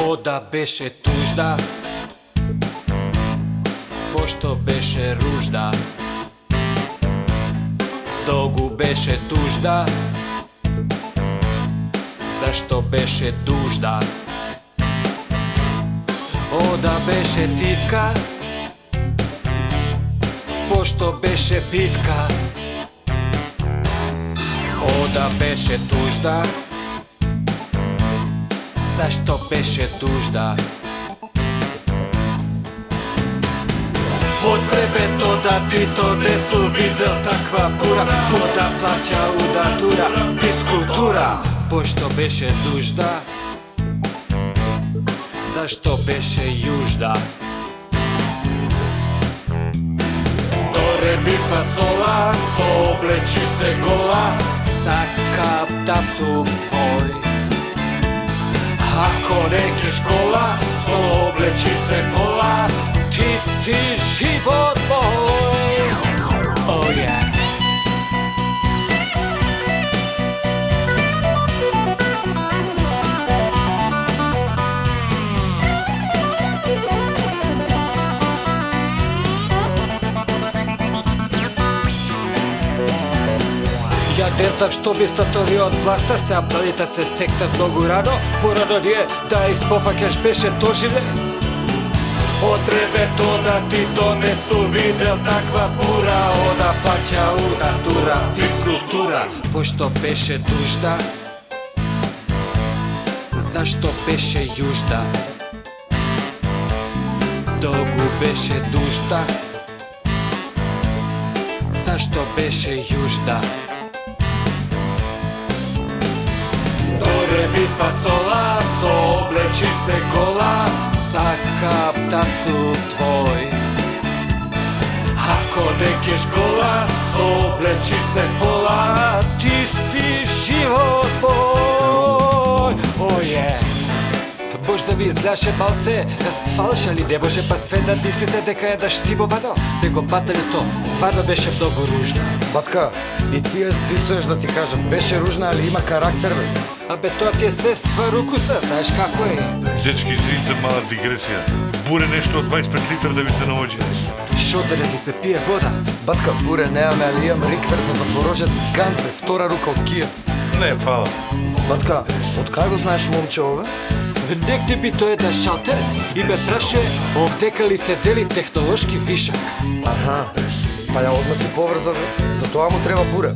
Ода беше тужда, пошто беше ружда. Долгу беше тужда, зашто беше дужда. Ода беше тивка, пошто беше пивка. Ода беше тужда, зашто беше дужда. Потребето да ти то десу видел таква пура. Ода плаќа удатура, физкултура, пошто беше дужда, зашто беше јужда. Доре би фасола, облечи се гола, сакам да сум твој. Ако не ќеш кола, облечи се кола, ти си живот мој. Oh yeah. Ја не знам што би статови од власта, се младите се сексат многу рано, порано ни е да испофаќаш беше доживле. Потребето да ти донесу видел таква пура. Ода плаќа удатура, физкултура, пошто беше дужда, зашто беше јужда. Долгу беше дужда, зашто беше јужда. Доре би фасола, облечи се гола, сакам да сум твој. Ако не ќеш кола, облечи се пола, ти си живот мој. Oh yeah. Можда ви изгледаше малце фалш, али не може па све да мислите дека е да штимовано. Него баталето стварно беше многу ружна. Батка, и ти ја здисуеш да ти кажам, беше ружна, али има карактер, бе. Абе, тоа ти е све сварукуса, знаеш како е. Дечки, извините, мала дигресија. Буре нешто од 25 литра да ви се наоѓи. Шо да не ти се пие вода? Батка, буре неаме, али имам риквер за Запорожец Ганзе, втора рука од Киев. Не, фала. Батка, од кај го знаеш момчево, бе? Негде би тој да шалтер и ме праше овдека ли се дели технолошки вишак. Аха, па ја одма си поврза, бе. За тоа му треба буре.